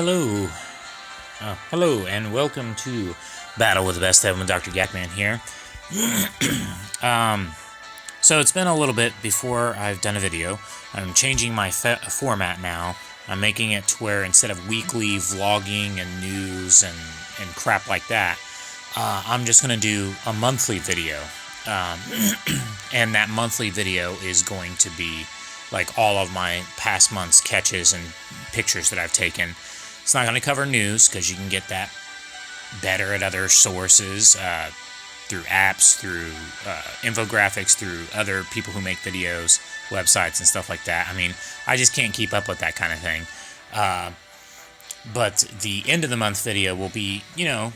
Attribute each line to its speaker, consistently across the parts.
Speaker 1: Hello. Hello, and welcome to Battle with the Best of with DrGAKMAN here. So it's been a little bit before I've done a video. I'm changing my format now. I'm making it to where instead of weekly vlogging and news and crap like that, I'm just going to do a monthly video. And that monthly video is going to be like all of my past month's catches and pictures that I've taken. It's not going to cover news because you can get that better at other sources, through apps, through infographics, through other people who make videos, websites, and stuff like that. I mean, I just can't keep up with that kind of thing. But the end of the month video will be, you know,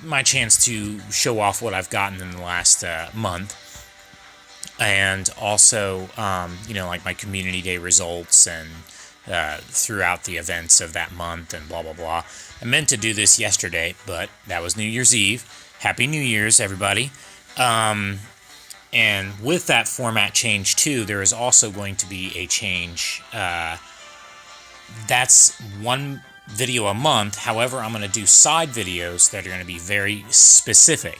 Speaker 1: my chance to show off what I've gotten in the last month. And also, you know, like my community day results and throughout the events of that month and blah, blah, blah. I meant to do this yesterday, but that was New Year's Eve. Happy New Year's, everybody. And with that format change, too, there is also going to be a change. That's one video a month. However, I'm going to do side videos that are going to be very specific.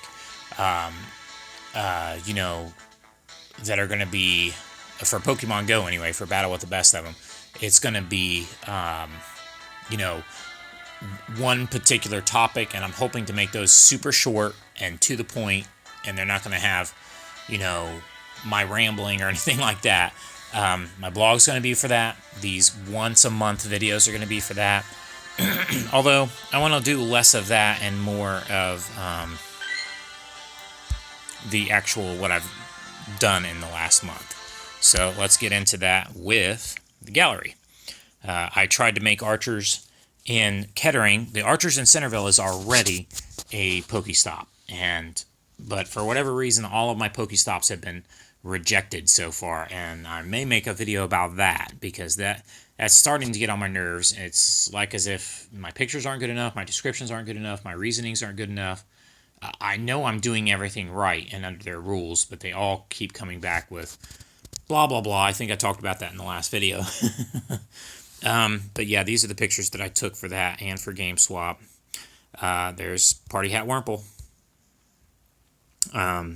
Speaker 1: You know, that are going to be, for Pokemon Go anyway, for Battle with the Best of them, it's going to be, you know, one particular topic, and I'm hoping to make those super short and to the point, and they're not going to have, you know, my rambling or anything like that. My blog's going to be for that. These once a month videos are going to be for that. Although, I want to do less of that and more of the actual what I've done in the last month. So let's get into that with the gallery. I tried to make archers in Kettering. The archers in Centerville is already a Pokestop, but for whatever reason, all of my Pokestops have been rejected so far, and I may make a video about that because that's starting to get on my nerves. It's like as if my pictures aren't good enough, my descriptions aren't good enough, my reasonings aren't good enough. I know I'm doing everything right and under their rules, but they all keep coming back with blah, blah, blah. I think I talked about that in the last video. But yeah, these are the pictures that I took for that and for Game Swap. There's Party Hat Wurmple.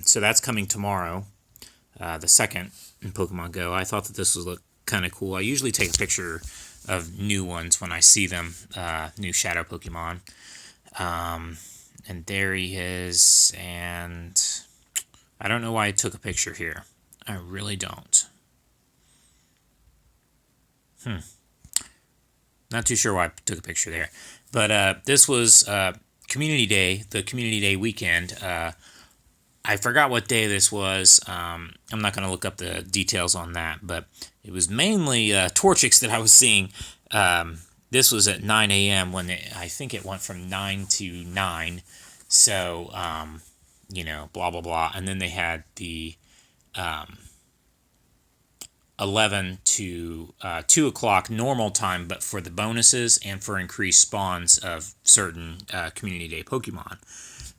Speaker 1: So that's coming tomorrow, the 2nd in Pokemon Go. I thought that this would look kind of cool. I usually take a picture of new ones when I see them, new Shadow Pokemon. And there he is, and I don't know why I took a picture here. I really don't. Not too sure why I took a picture there. But this was Community Day, the Community Day weekend. I forgot what day this was. I'm not going to look up the details on that, but it was mainly Torchics that I was seeing. This was at 9 a.m. when I think it went from 9 to 9. So, you know, blah, blah, blah. And then they had the 11 to 2 o'clock normal time, but for the bonuses and for increased spawns of certain Community Day Pokemon,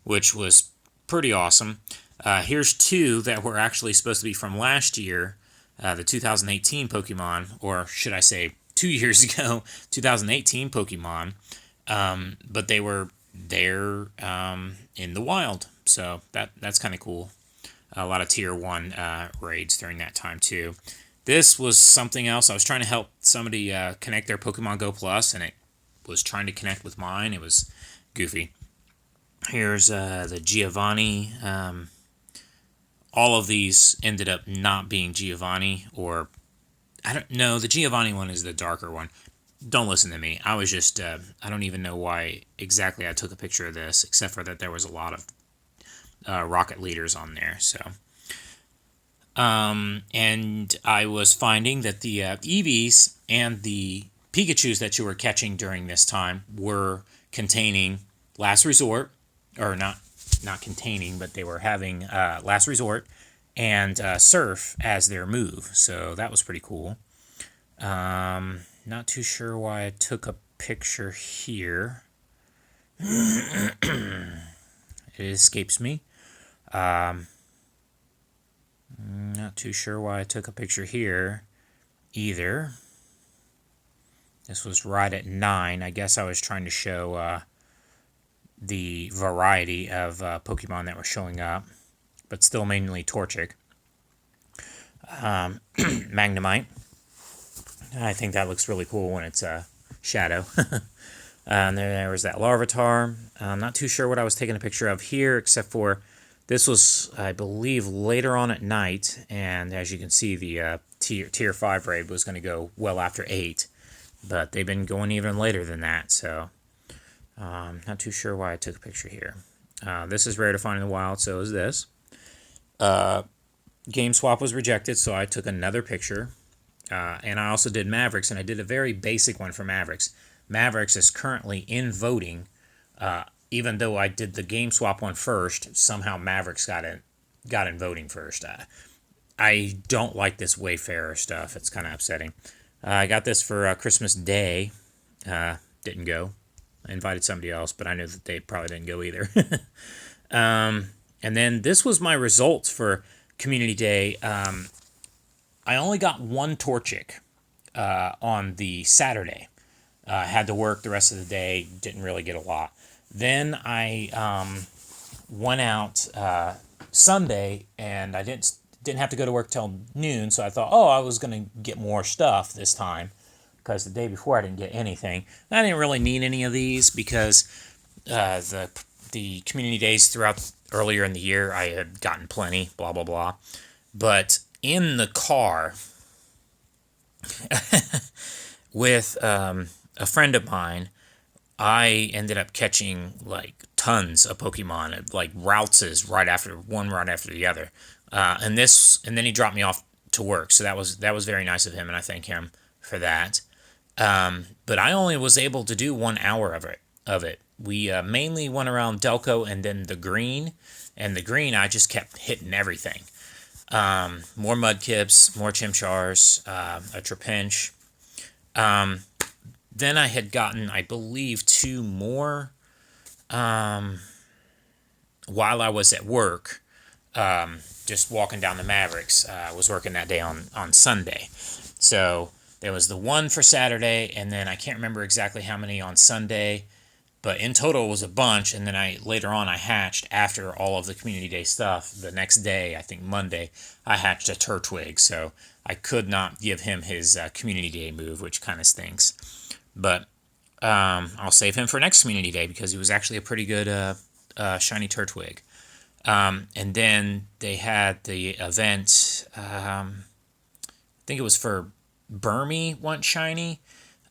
Speaker 1: which was pretty awesome. Here's two that were actually supposed to be from last year, the 2018 Pokemon, or should I say 2 years ago, 2018 Pokemon, but they were there in the wild, so that's kind of cool. A lot of tier 1 raids during that time too. This was something else. I was trying to help somebody connect their Pokemon Go Plus, and it was trying to connect with mine. It was goofy. Here's the Giovanni. All of these ended up not being Giovanni, or I don't know. The Giovanni one is the darker one. Don't listen to me. I was just, I don't even know why exactly I took a picture of this, except for that there was a lot of rocket leaders on there. So, and I was finding that the Eevees and the Pikachus that you were catching during this time were containing Last Resort, or not containing, but they were having Last Resort and Surf as their move. So that was pretty cool. Not too sure why I took a picture here. It escapes me. Not too sure why I took a picture here either. This was right at 9. I guess I was trying to show the variety of Pokemon that were showing up, but still mainly Torchic. Magnemite. I think that looks really cool when it's Shadow. And there was that Larvitar. I'm not too sure what I was taking a picture of here, except for this was, I believe, later on at night. And as you can see, the tier 5 raid was going to go well after 8. But they've been going even later than that, so not too sure why I took a picture here. This is rare to find in the wild, so is this. Game swap was rejected, so I took another picture. And I also did Mavericks, and I did a very basic one for Mavericks. Mavericks is currently in voting. Even though I did the game swap one first, somehow Mavericks got in voting first. I don't like this Wayfarer stuff. It's kind of upsetting. I got this for Christmas Day. Didn't go. I invited somebody else, but I knew that they probably didn't go either. And then this was my results for Community Day. I only got one Torchic on the Saturday. Had to work the rest of the day. Didn't really get a lot. Then I went out Sunday, and I didn't have to go to work till noon, so I thought, I was going to get more stuff this time, because the day before I didn't get anything. I didn't really need any of these, because the community days throughout earlier in the year, I had gotten plenty, blah, blah, blah. But in the car, with a friend of mine, I ended up catching, like, tons of Pokemon, like Routses right after the other. And then he dropped me off to work, so that was very nice of him, and I thank him for that. But I only was able to do 1 hour of it. We mainly went around Delco and then the green, and the green I just kept hitting everything. More Mudkips, more Chimchars, a Trapinch. Then I had gotten, I believe, 2 more while I was at work. Just walking down the Mavericks. I was working that day on Sunday. So there was the one for Saturday, and then I can't remember exactly how many on Sunday, but in total it was a bunch. And then later on I hatched, after all of the Community Day stuff, the next day, I think Monday, I hatched a Turtwig. So I could not give him his Community Day move, which kind of stinks. But I'll save him for next Community Day, because he was actually a pretty good shiny Turtwig. And then they had the event, I think it was for Burmy went shiny,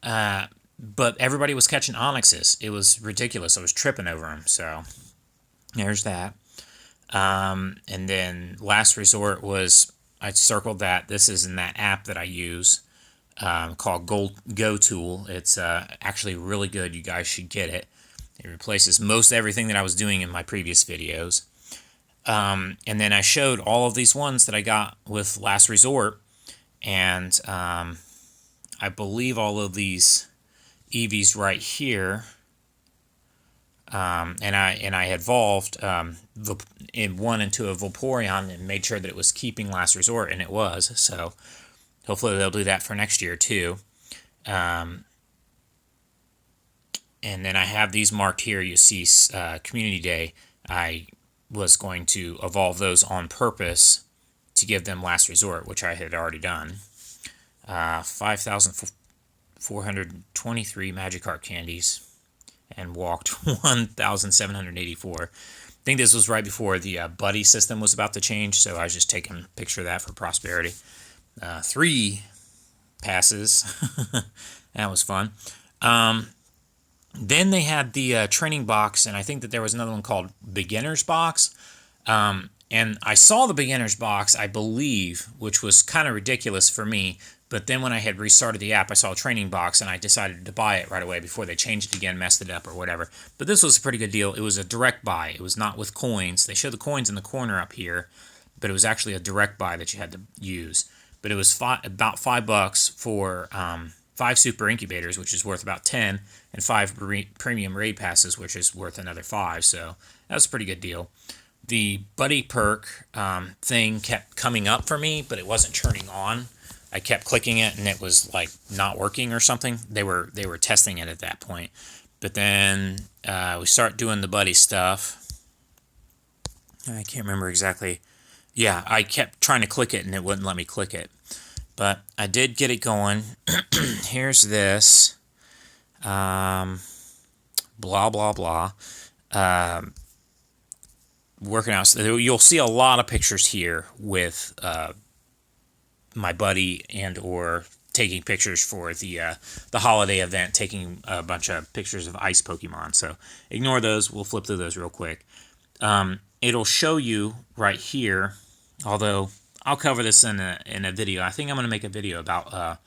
Speaker 1: but everybody was catching Onyxes. It was ridiculous. I was tripping over them, so there's that. And then Last Resort was, I circled that. This is in that app that I use, called Go Tool. It's actually really good. You guys should get it. It replaces most everything that I was doing in my previous videos. And then I showed all of these ones that I got with Last Resort, and I believe all of these Eevees right here, and I evolved in one into a Vaporeon and made sure that it was keeping Last Resort, and it was. So hopefully they'll do that for next year too. And then I have these marked here. You see Community Day. I was going to evolve those on purpose to give them Last Resort, which I had already done. 5,423 Magikarp candies, and walked 1,784. I think this was right before the buddy system was about to change, so I was just taking a picture of that for prosperity. 3 passes. That was fun. Then they had the training box, and I think that there was another one called Beginner's Box. And I saw the Beginner's Box, I believe, which was kind of ridiculous for me. But then when I had restarted the app, I saw a training box, and I decided to buy it right away before they changed it again, messed it up, or whatever. But this was a pretty good deal. It was a direct buy. It was not with coins. They showed the coins in the corner up here, but it was actually a direct buy that you had to use. But it was about $5 for 5 super incubators, which is worth about 10, and 5 premium raid passes, which is worth another 5. So that was a pretty good deal. The buddy perk thing kept coming up for me, but it wasn't turning on. I kept clicking it and it was like not working or something. They were testing it at that point. But then we start doing the buddy stuff. I can't remember exactly. Yeah, I kept trying to click it and it wouldn't let me click it. But I did get it going. Here's this. Blah, blah, blah. Working out. So you'll see a lot of pictures here with my buddy and or taking pictures for the holiday event, taking a bunch of pictures of ice Pokemon. So ignore those. We'll flip through those real quick. It'll show you right here, although I'll cover this in a video. I think I'm going to make a video about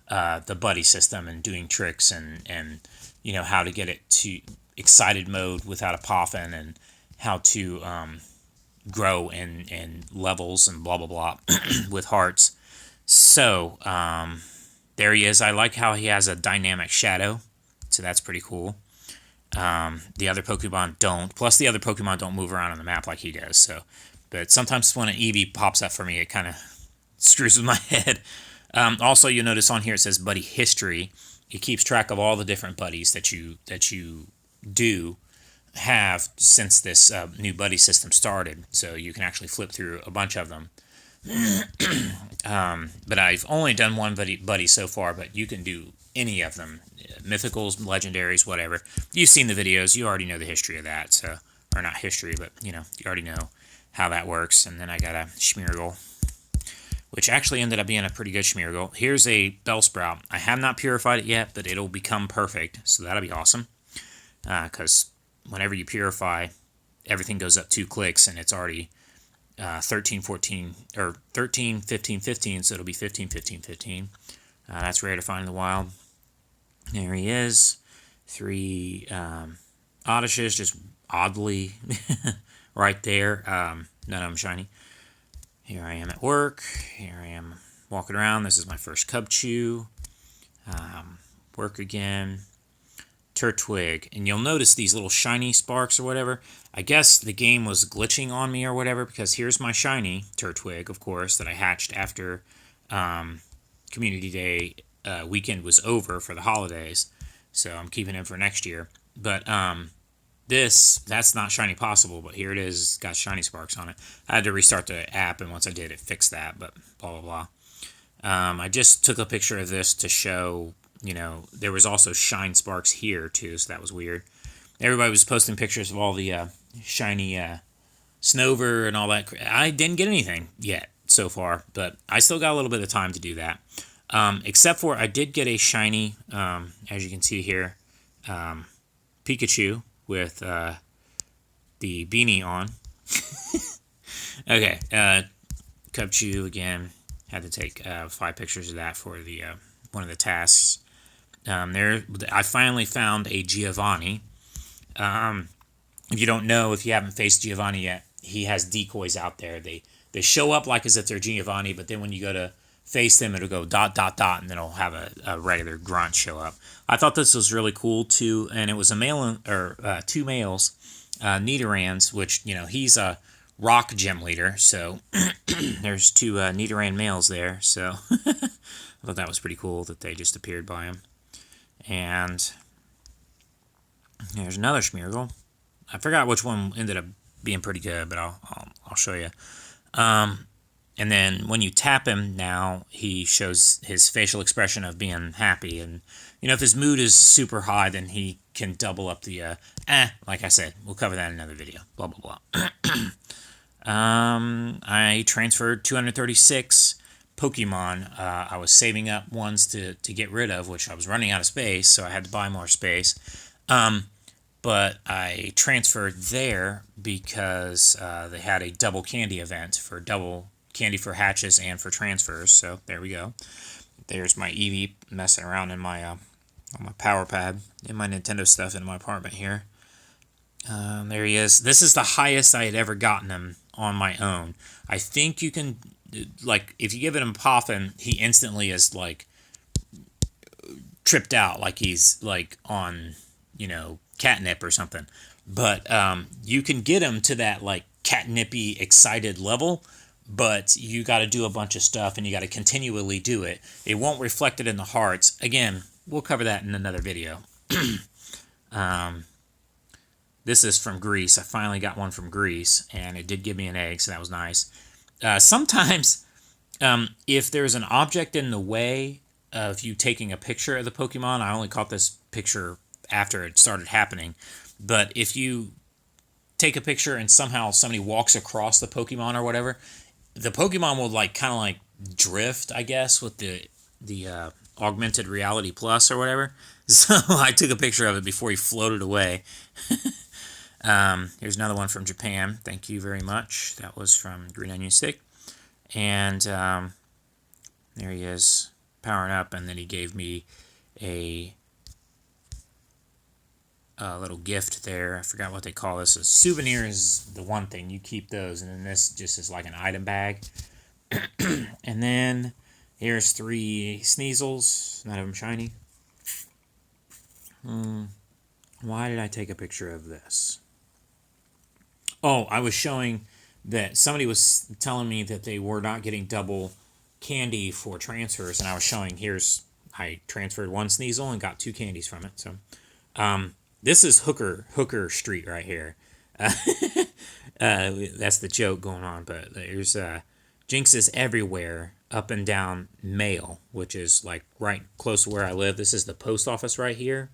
Speaker 1: the buddy system and doing tricks and you know how to get it to excited mode without a poffin and how to grow in levels and blah blah blah with hearts. So there he is. I like how he has a dynamic shadow, so that's pretty cool. The other Pokemon don't. Plus, the other Pokemon don't move around on the map like he does. So, but sometimes when an Eevee pops up for me, it kind of screws with my head. Also, you'll notice on here it says Buddy History. It keeps track of all the different buddies that you do have since this new buddy system started. So you can actually flip through a bunch of them. But I've only done one buddy so far, but you can do any of them. Mythicals, legendaries, whatever. You've seen the videos. You already know the history of that. So, or not history, but, you know, you already know how that works. And then I got a Schmeargle, which actually ended up being a pretty good Schmeargle. Here's a Bellsprout. I have not purified it yet, but it'll become perfect. So that'll be awesome. Because whenever you purify, everything goes up 2 clicks, and it's already 13, 14, or 13, 15, 15, so it'll be 15, 15, 15. That's rare to find in the wild. There he is. 3 Oddishes, just oddly right there. None of them shiny. Here I am at work. Here I am walking around. This is my first Cubchoo. Work again. Turtwig. And you'll notice these little shiny sparks or whatever. I guess the game was glitching on me or whatever, because here's my shiny Turtwig, of course, that I hatched after Community Day weekend was over for the holidays. So I'm keeping it for next year. But that's not shiny possible, but here it is. It's got shiny sparks on it. I had to restart the app, and once I did, it fixed that, but blah, blah, blah. I just took a picture of this to show, you know, there was also shine sparks here, too, so that was weird. Everybody was posting pictures of all the shiny Snover and all that. I didn't get anything yet so far, but I still got a little bit of time to do that. Except for I did get a shiny, as you can see here, Pikachu with the beanie on. Okay, Cubchoo again. Had to take 5 pictures of that for the one of the tasks. I finally found a Giovanni. If you don't know, if you haven't faced Giovanni yet, he has decoys out there. They show up like as if they're Giovanni, but then when you go to face them, it'll go ... and then it'll have a regular grunt show up. I thought this was really cool too, and it was a male or 2 males, Nidorans, which, you know, he's a rock gym leader, so there's 2 Nidoran males there. So I thought that was pretty cool that they just appeared by him. And there's another Schmeargle. I forgot which one ended up being pretty good, but I'll show you. And then when you tap him now, he shows his facial expression of being happy. And, you know, if his mood is super high, then he can double up the, like I said, we'll cover that in another video, blah, blah, blah. I transferred 236 Pokemon. I was saving up ones to get rid of, which I was running out of space, so I had to buy more space. But I transferred there because they had a double candy event for double candy for hatches and for transfers. So there we go. There's my Eevee messing around in my on my power pad in my Nintendo stuff in my apartment here. There he is. This is the highest I had ever gotten him on my own. I think you can, like, if you give it a Poffin, he instantly is like tripped out, like he's like on, you know, catnip or something. But you can get him to that like catnippy excited level but you got to do a bunch of stuff and you got to continually do it. It won't reflect it in the hearts. Again, we'll cover that in another video. This is from Greece. I finally got one from Greece, and it did give me an egg, so that was nice. Sometimes, if there's an object in the way of you taking a picture of the Pokemon, I only caught this picture after it started happening, but if you take a picture and somehow somebody walks across the Pokemon or whatever, the Pokemon will kind of drift, I guess, with the augmented reality plus or whatever. So I took a picture of it before he floated away. Here's another one from Japan. Thank you very much. That was from Green Onion Stick. And there he is, powering up, and then he gave me a little gift there. I forgot what they call this. A souvenir is the one thing. You keep those, and then this just is like an item bag. And then here's 3 Sneasels. None of them shiny. Why did I take a picture of this? Oh, I was showing that somebody was telling me that they were not getting double candy for transfers, and I was showing, I transferred 1 Sneasel and got 2 candies from it. So, this is Hooker Street right here. That's the joke going on, but there's Jinxes everywhere up and down Mail, which is right close to where I live. This is the post office right here,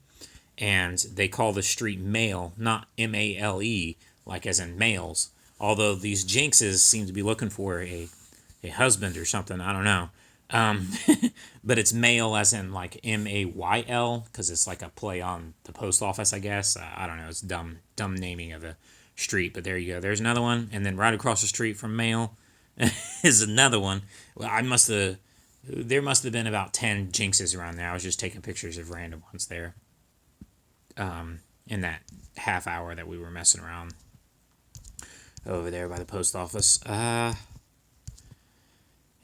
Speaker 1: and they call the street Mail, not M-A-L-E, like as in males. Although these Jinxes seem to be looking for a husband or something, I don't know. But it's Mail as in M-A-Y-L, because it's a play on the post office, I guess. I don't know. It's dumb naming of a street, but there you go. There's another one, and then right across the street from Mail is another one. Well, there must have been about 10 Jinxes around there. I was just taking pictures of random ones there. In that half hour that we were messing around over there by the post office.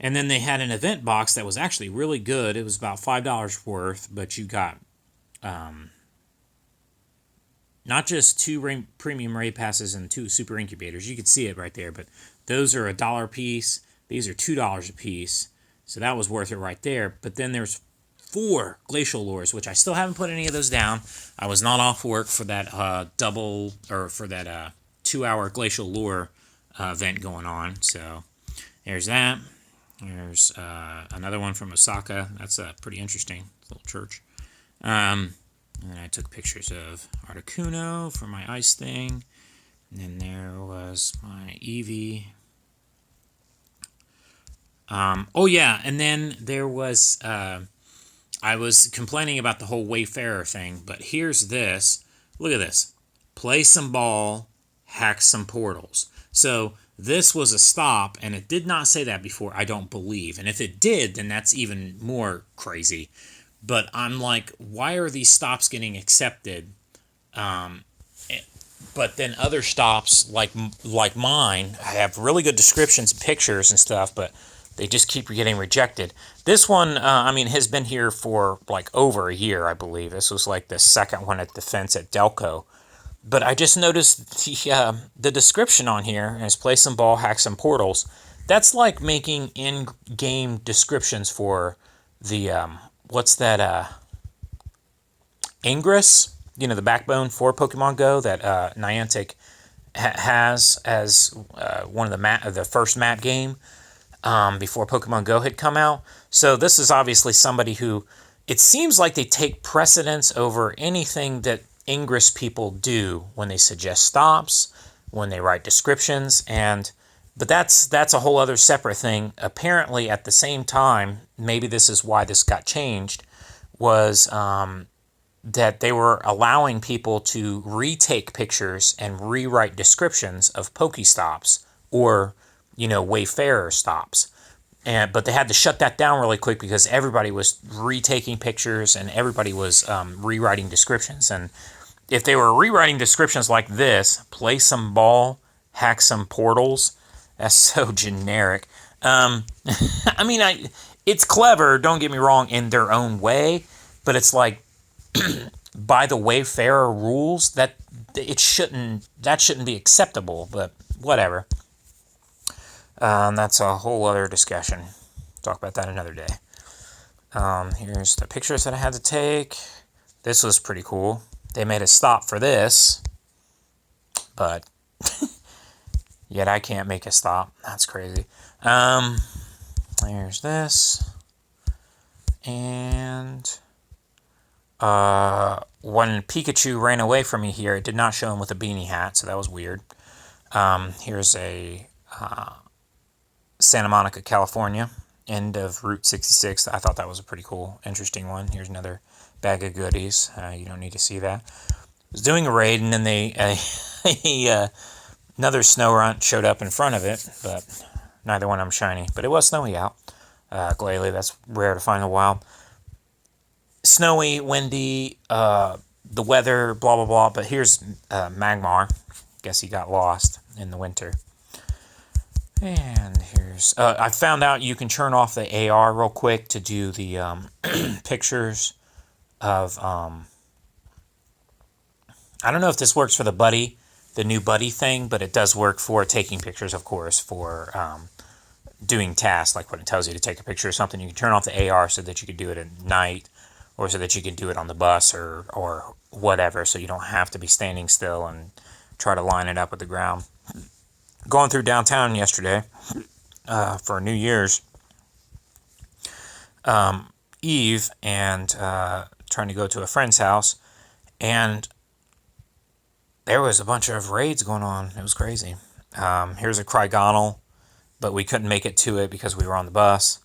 Speaker 1: And then they had an event box that was actually really good. It was about $5 worth, but you got not just 2 premium raid passes and 2 super incubators. You could see it right there, but those are $1 a piece. These are $2 a piece. So that was worth it right there. But then there's 4 glacial lures, which I still haven't put any of those down. I was not off work for that 2-hour glacial lure event going on. So there's that. There's another one from Osaka. That's pretty interesting. Little church. And then I took pictures of Articuno for my ice thing. And then there was my Eevee. Oh yeah, and then there was I was complaining about the whole Wayfarer thing, but here's this. Look at this. Play some ball, hack some portals. So this was a stop, and it did not say that before, I don't believe. And if it did, then that's even more crazy. But I'm like, why are these stops getting accepted? But then other stops, like mine, have really good descriptions and pictures and stuff, but they just keep getting rejected. This one, has been here for over a year, I believe. This was the second one at the fence at Delco. But I just noticed the description on here is play some ball, hack some portals. That's like making in-game descriptions for the, what's that, Ingress? The backbone for Pokemon Go that Niantic has as one of the first map game. Before Pokemon Go had come out. So this is obviously somebody who, it seems like they take precedence over anything that Ingress people do when they suggest stops, when they write descriptions, but that's a whole other separate thing. Apparently at the same time, maybe this is why this got changed, was that they were allowing people to retake pictures and rewrite descriptions of Pokestops or Wayfarer stops. But they had to shut that down really quick because everybody was retaking pictures and everybody was rewriting descriptions. And if they were rewriting descriptions like this, play some ball, hack some portals, that's so generic. It's clever, don't get me wrong, in their own way, but it's by the Wayfarer rules, that shouldn't be acceptable, but whatever. That's a whole other discussion. Talk about that another day. Here's the pictures that I had to take. This was pretty cool. They made a stop for this, but yet I can't make a stop. That's crazy. There's this. And when Pikachu ran away from me here, it did not show him with a beanie hat, so that was weird. Here's a Santa Monica, California, end of Route 66. I thought that was a pretty cool, interesting one. Here's another bag of goodies. You don't need to see that. I was doing a raid, and then another snow runt showed up in front of it, but neither one of them shiny. But it was snowy out. Glalie, that's rare to find in the wild. Snowy, windy, the weather, blah, blah, blah. But here's Magmar. Guess he got lost in the winter. And here's... I found out you can turn off the AR real quick to do the pictures of... I don't know if this works for the new buddy thing, but it does work for taking pictures, of course, for doing tasks, like when it tells you to take a picture of something. You can turn off the AR so that you can do it at night, or so that you can do it on the bus or whatever, so you don't have to be standing still and try to line it up with the ground. Going through downtown yesterday for New Year's Eve, and trying to go to a friend's house, and there was a bunch of raids going on. It was crazy. Here's a Krygonal, but we couldn't make it to it because we were on the bus.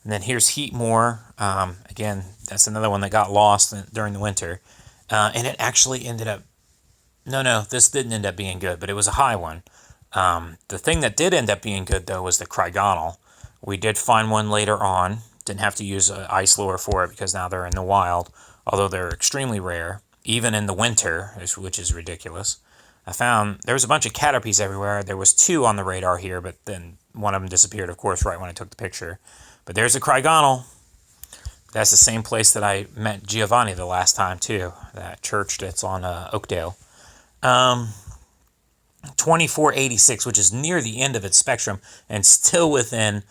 Speaker 1: And then here's Heatmore. Again, that's another one that got lost during the winter. And it actually ended up... No, this didn't end up being good, but it was a high one. The thing that did end up being good, though, was the Krygonal. We did find one later on. Didn't have to use an ice lure for it because now they're in the wild, although they're extremely rare, even in the winter, which is ridiculous. I found there was a bunch of Caterpies everywhere. There was 2 on the radar here, but then one of them disappeared, of course, right when I took the picture. But there's a Krygonal. That's the same place that I met Giovanni the last time, too. That church that's on Oakdale. 2486, which is near the end of its spectrum, and still within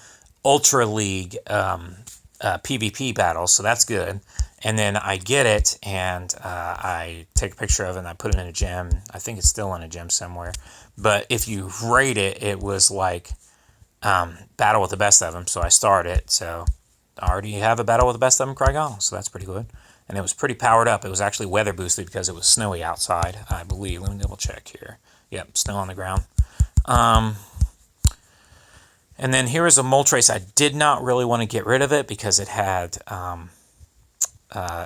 Speaker 1: Ultra League PvP battles, so that's good. And then I get it, and I take a picture of it, and I put it in a gem. I think it's still in a gem somewhere. But if you rate it, it was like battle with the best of them, so I started it. So I already have a battle with the best of them, Krygonal, so that's pretty good. And it was pretty powered up. It was actually weather boosted because it was snowy outside, I believe. Let me double check here. Yep, snow on the ground. And then here is a Moltres. I did not really want to get rid of it because it had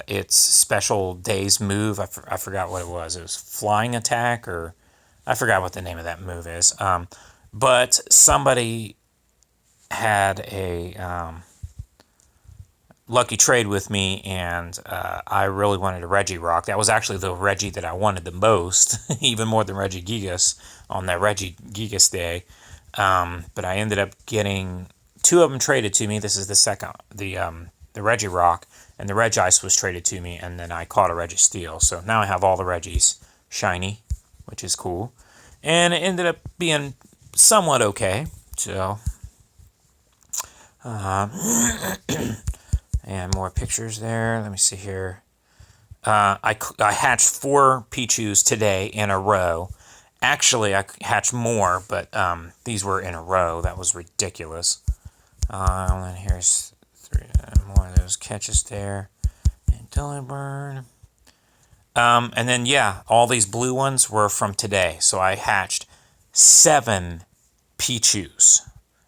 Speaker 1: its special days move. I forgot what it was. It was flying attack, or I forgot what the name of that move is. But somebody had a lucky trade with me, and I really wanted a Regirock. That was actually the Reggie that I wanted the most, even more than Regigigas on that Regigigas day. But I ended up getting 2 of them traded to me. This is the second, the Regirock, and the Regice was traded to me, and then I caught a Registeel. So now I have all the Regis shiny, which is cool. And it ended up being somewhat okay. So, and more pictures there. Let me see here. I hatched 4 Pichus today in a row. Actually, I hatched more, but these were in a row. That was ridiculous. And then here's 3 more of those catches there. And Dillyburn. And then, yeah, all these blue ones were from today. So I hatched 7 Pichus.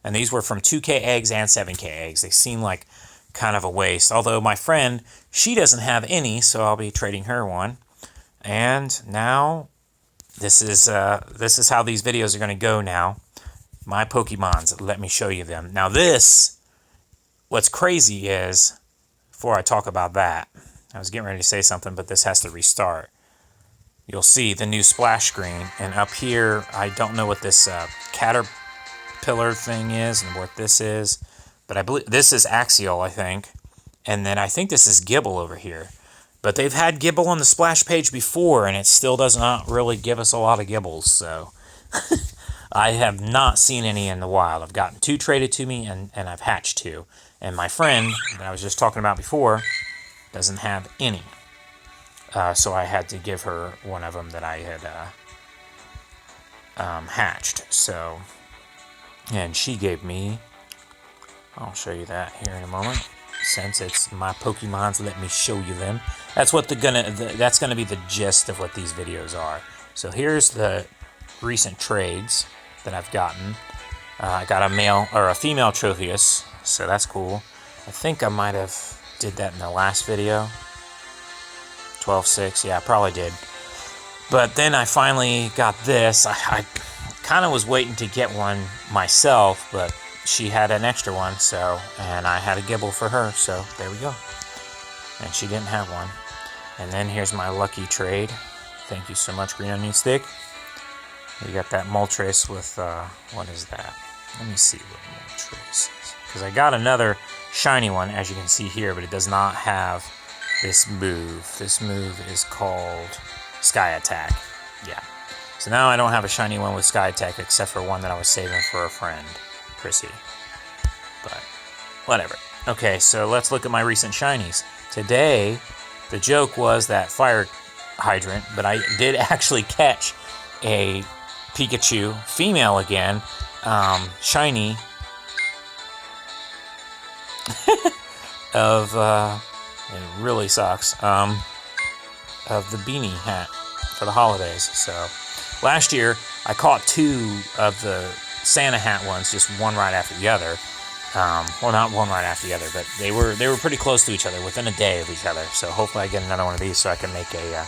Speaker 1: And these were from 2K eggs and 7K eggs. They seem like kind of a waste. Although my friend, she doesn't have any, so I'll be trading her one. And now, this is how these videos are going to go now. My Pokemons, let me show you them. Now this, what's crazy is, before I talk about that, I was getting ready to say something, but this has to restart. You'll see the new splash screen, and up here, I don't know what this caterpillar thing is and what this is, but I believe this is Axial, I think, and then I think this is Gibble over here. But they've had Gibble on the splash page before, and it still does not really give us a lot of Gibbles, so I have not seen any in the wild. I've gotten 2 traded to me, and I've hatched 2. And my friend that I was just talking about before doesn't have any. So I had to give her one of them that I had hatched. So, and she gave me, I'll show you that here in a moment. Since it's my Pokemons, let me show you them. That's what that's gonna be the gist of what these videos are. So here's the recent trades that I've gotten. I got a male or a female Tropheus, so that's cool. I think I might have did that in the last video. 12-6, yeah, I probably did. But then I finally got this. I kind of was waiting to get one myself, but she had an extra one, so, and I had a Gibble for her, so there we go. And she didn't have one. And then here's my lucky trade. Thank you so much, Green Onion Stick. You got that Moltres with, what is that? Let me see what Moltres is. Because I got another shiny one, as you can see here, but it does not have this move. This move is called Sky Attack. Yeah. So now I don't have a shiny one with Sky Attack, except for one that I was saving for a friend, Chrissy. But, whatever. Okay, so let's look at my recent shinies. Today, the joke was that Fire Hydrant, but I did actually catch a Pikachu, female again, shiny, of, it really sucks, of the beanie hat for the holidays. So, last year, I caught 2 of the Santa hat ones, just one right after the other. Well, not one right after the other, but they were pretty close to each other, within a day of each other. So hopefully I get another one of these so I can make a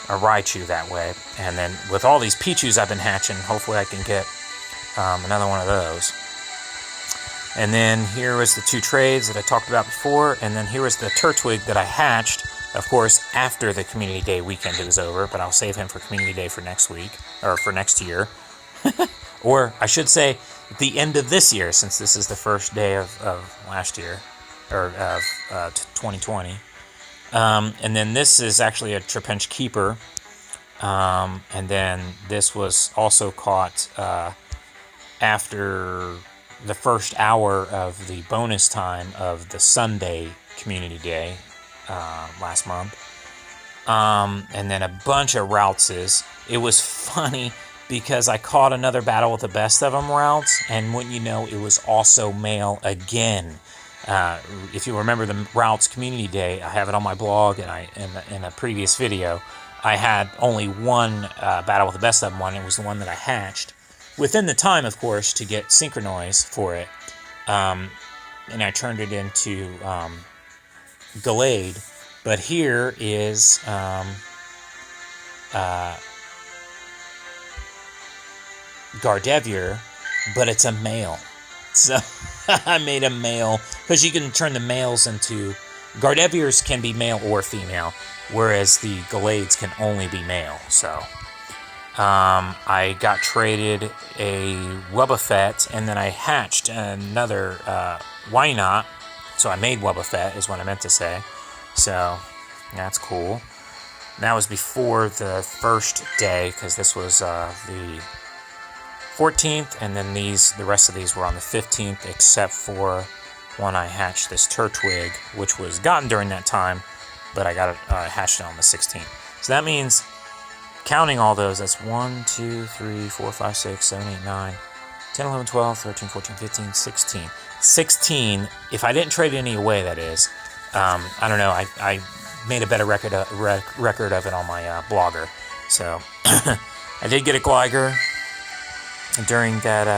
Speaker 1: Raichu that way. And then with all these Pichus I've been hatching, hopefully I can get another one of those. And then here was the 2 trades that I talked about before, and then here was the Turtwig that I hatched, of course, after the Community Day weekend was over, but I'll save him for Community Day for next week, or for next year. Or, I should say, at the end of this year, since this is the first day of last year, or of 2020. And then this is actually a Trapinch Keeper. And then this was also caught after the first hour of the bonus time of the Sunday Community Day last month. And then a bunch of Routses. It was funny because I caught another Battle with the Best of Them routes, and wouldn't you know, it was also male again. If you remember the Routes Community Day, I have it on my blog, and in a previous video, I had only one Battle with the Best of Them one. It was the one that I hatched within the time, of course, to get Synchronoise for it, and I turned it into Gallade. But here is Gardevoir, but it's a male. So I made a male, because you can turn the males into... Gardeviors can be male or female, whereas the Gallades can only be male. So I got traded a Wobbuffet, and then I hatched another Why Not? So I made Wobbuffet, is what I meant to say. So that's cool. That was before the first day, because this was the 14th, and then the rest of these were on the 15th, except for one I hatched, this Turtwig, which was gotten during that time, but I got it hatched on the 16th. So that means, counting all those, that's 1, 2, 3, 4, 5, 6, 7, 8, 9, 10, 11, 12, 13, 14, 15, 16. 16, if I didn't trade any away, that is. I don't know, I made a better record of it on my blogger. So, I did get a Gligar during that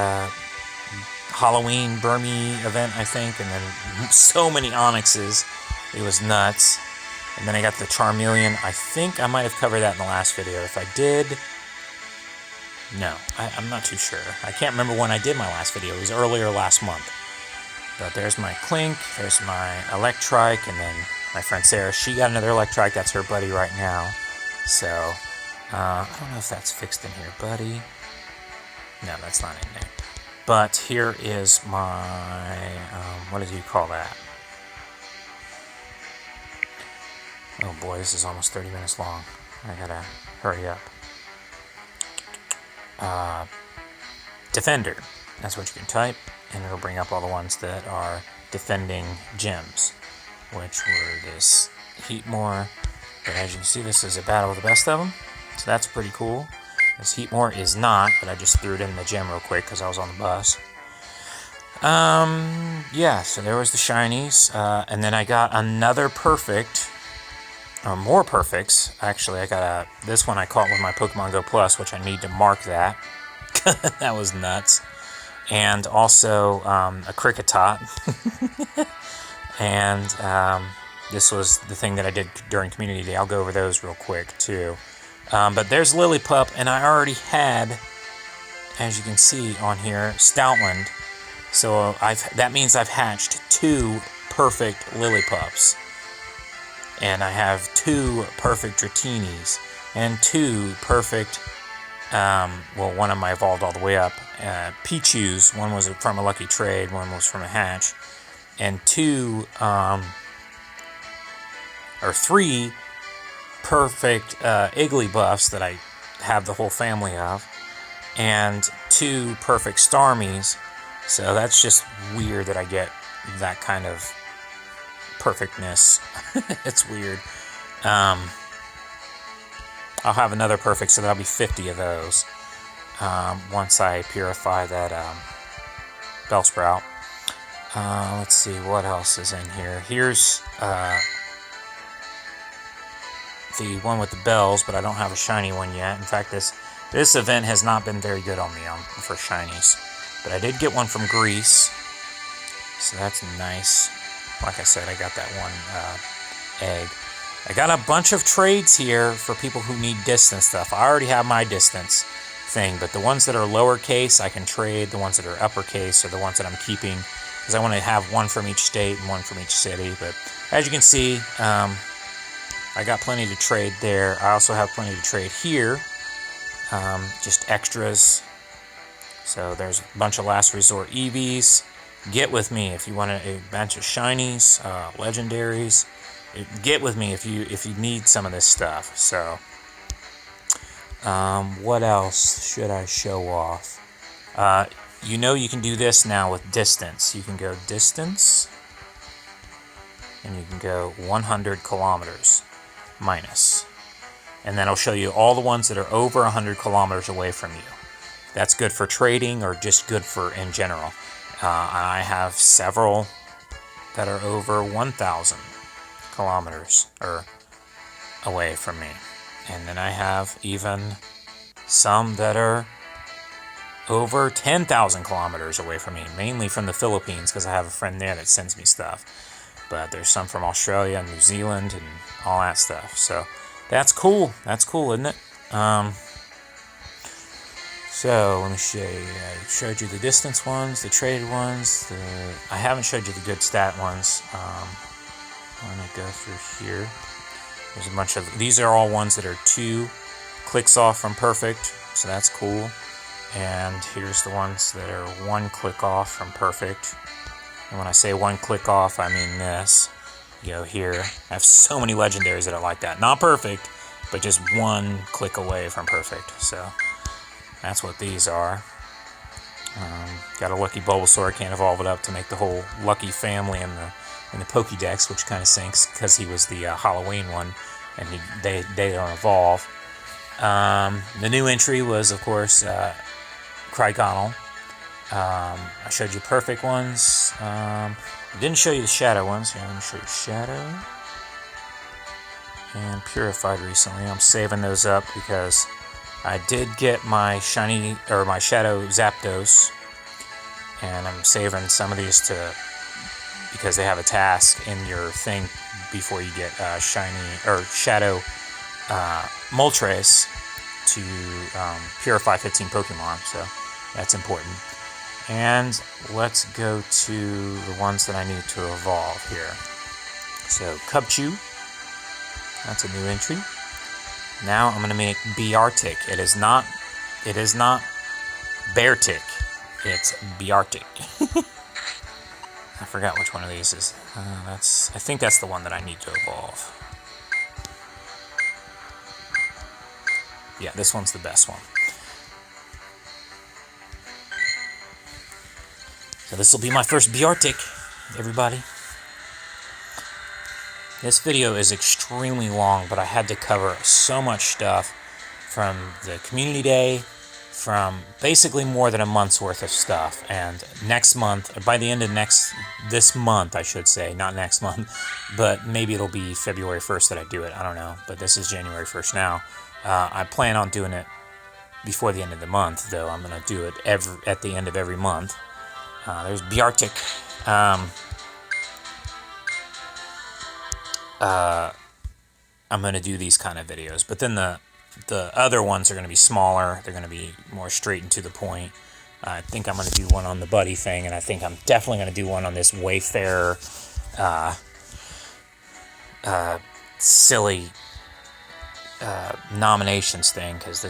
Speaker 1: Halloween Burmy event, I think, and then so many Onyxes, it was nuts. And then I got the Charmeleon. I think I might have covered that in the last video. If I did, no, I'm not too sure. I can't remember when I did my last video. It was earlier last month. But there's my Clink, there's my Electrike, and then my friend Sarah, she got another Electrike. That's her buddy right now. So, I don't know if that's fixed in here, buddy. No, that's not in there. But here is my, what did you call that? Oh boy, this is almost 30 minutes long. I gotta hurry up. Defender. That's what you can type, and it'll bring up all the ones that are defending gyms, which were this Heatmore. But as you can see, this is a battle of the best of them, so that's pretty cool. This Heatmore is not, but I just threw it in the gym real quick because I was on the bus. Yeah, so there was the shinies, and then I got another perfect, or more perfects. Actually, I got this one I caught with my Pokemon Go Plus, which I need to mark that. That was nuts. And also a Cricketot. And this was the thing that I did during Community Day. I'll go over those real quick, too. But there's Lillipup, and I already had, as you can see on here, Stoutland. So that means I've hatched 2 perfect Lillipups. And I have 2 perfect Dratinis. And 2 perfect, well, one of them I evolved all the way up. Pichus, one was from a lucky trade, one was from a hatch. And 3 perfect Igglybuffs that I have the whole family of. And 2 perfect Starmies. So that's just weird that I get that kind of perfectness. It's weird. I'll have another perfect, so that'll be 50 of those once I purify that Bellsprout. Let's see, what else is in here. Here's the one with the bells, but I don't have a shiny one yet. In fact, this event has not been very good on me for shinies. But I did get one from Greece, so that's nice. Like I said, I got that one egg. I got a bunch of trades here for people who need distance stuff. I already have my distance thing, but the ones that are lowercase, I can trade. The ones that are uppercase are the ones that I'm keeping, because I want to have one from each state and one from each city. But as you can see, I got plenty to trade there. I also have plenty to trade here, just extras. So there's a bunch of Last Resort EVs. Get with me if you want a bunch of shinies, legendaries. Get with me if you need some of this stuff. So, what else should I show off? You know you can do this now with distance. You can go distance, and you can go 100 kilometers minus. And then it'll show you all the ones that are over 100 kilometers away from you. That's good for trading or just good for in general. I have several that are over 1,000 kilometers or away from me. And then I have even some that are over 10,000 kilometers away from me, mainly from the Philippines, because I have a friend there that sends me stuff. But there's some from Australia and New Zealand and all that stuff. So that's cool. That's cool, isn't it? So let me show you. I showed you the distance ones, the traded ones. I haven't showed you the good stat ones. I'm going to go through here. There's a bunch of... These are all ones that are 2 clicks off from perfect, so that's cool. And here's the ones that are 1 click off from perfect. And when I say 1 click off, I mean this. You go here. I have so many legendaries that are like that. Not perfect, but just 1 click away from perfect. So that's what these are. Got a lucky Bulbasaur. Can't evolve it up to make the whole lucky family in the Pokédex, which kind of sinks because he was the Halloween one, and they don't evolve. The new entry was, of course, Cryogonal. I showed you perfect ones. I didn't show you the shadow ones. Here, let me show you shadow and purified recently. I'm saving those up because I did get my shiny or my shadow Zapdos, and I'm saving some of these because they have a task in your thing before you get shiny or shadow Moltres to purify 15 Pokemon. So that's important. And let's go to the ones that I need to evolve here. So Cubchoo, that's a new entry. Now I'm going to make Beartic. It is not Beartic. It's Beartic. I forgot which one of these is. I think that's the one that I need to evolve. Yeah, this one's the best one. So this will be my first BRTIC, everybody. This video is extremely long, but I had to cover so much stuff from the community day, from basically more than a month's worth of stuff. And next month, or by the end of this month, I should say, not next month, but maybe it'll be February 1st that I do it. I don't know, but this is January 1st now. I plan on doing it before the end of the month, though. I'm going to do it at the end of every month. There's BRTIC. I'm going to do these kind of videos, but then the other ones are going to be smaller. They're going to be more straight and to the point. I think I'm going to do one on the buddy thing, and I think I'm definitely going to do one on this Wayfarer silly nominations thing, because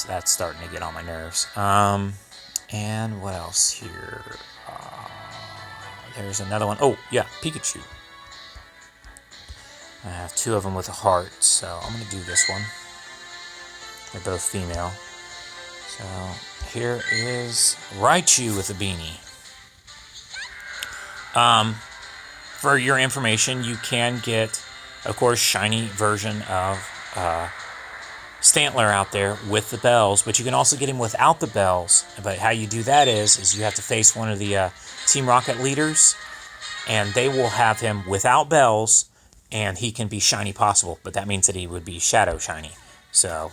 Speaker 1: that's starting to get on my nerves. And what else here? There's another one. Oh yeah, Pikachu. I have two of them with a heart, so I'm going to do this one. They're both female. So here is Raichu with a beanie. For your information, you can get, of course, shiny version of Stantler out there with the bells, but you can also get him without the bells. But how you do that is you have to face one of the Team Rocket leaders, and they will have him without bells, and he can be shiny possible, but that means that he would be shadow shiny. So,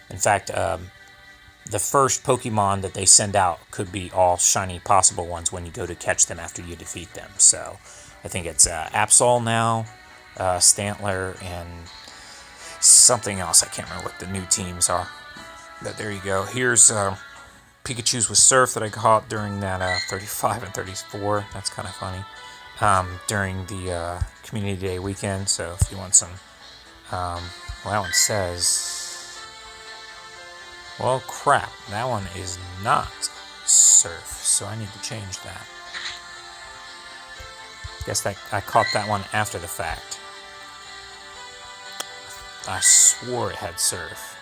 Speaker 1: in fact, the first Pokemon that they send out could be all shiny possible ones when you go to catch them after you defeat them. So, I think it's Absol now, Stantler, and something else. I can't remember what the new teams are. But there you go. Here's Pikachu's with Surf that I caught during that 35 and 34. That's kind of funny. During the Community Day weekend, so if you want some, well, that one says, well, crap, that one is not Surf, so I need to change that. Guess that I caught that one after the fact. I swore it had Surf.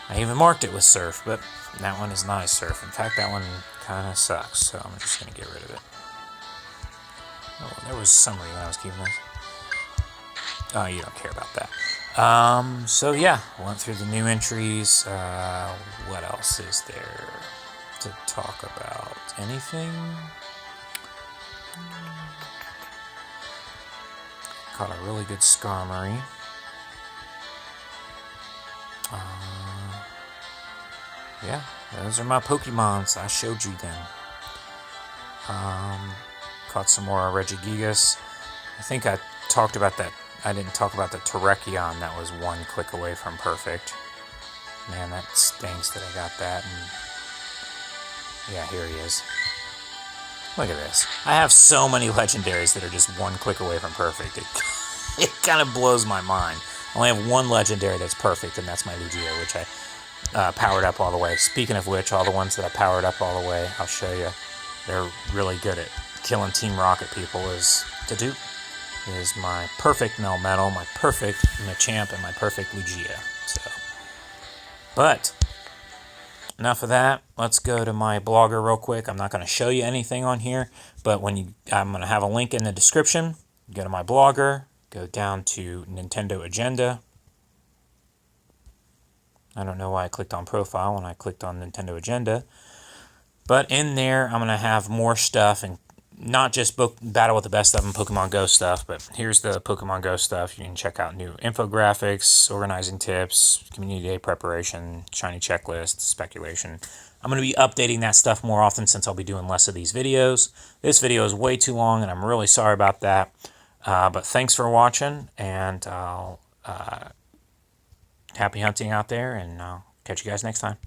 Speaker 1: I even marked it with Surf, but that one is not a Surf. In fact, that one kind of sucks, so I'm just going to get rid of it. Oh, there was summary when I was keeping this. Oh, you don't care about that. So yeah, went through the new entries. What else is there to talk about? Anything? Caught a really good Skarmory. Yeah, those are my Pokemons. I showed you them. Caught some more Regigigas. I think I talked about that. I didn't talk about the Terrakion that was one click away from perfect. Man, that stinks that I got that. And yeah, here he is. Look at this. I have so many legendaries that are just one click away from perfect. It kind of blows my mind. I only have one legendary that's perfect, and that's my Lugia, which I powered up all the way. Speaking of which, all the ones that I powered up all the way, I'll show you. They're really good at killing Team Rocket people. Is my perfect Melmetal, my perfect Machamp, and my perfect Lugia. So, but enough of that. Let's go to my blogger real quick. I'm not going to show you anything on here, but I'm going to have a link in the description. Go to my blogger, go down to Nintendo Agenda. I don't know why I clicked on profile when I clicked on Nintendo Agenda, but in there I'm going to have more stuff, and not just Battle with the Best of them, Pokemon Go stuff, but here's the Pokemon Go stuff. You can check out new infographics, organizing tips, community day preparation, shiny checklist, speculation. I'm going to be updating that stuff more often since I'll be doing less of these videos. This video is way too long, and I'm really sorry about that. But thanks for watching, and I'll happy hunting out there, and I'll catch you guys next time.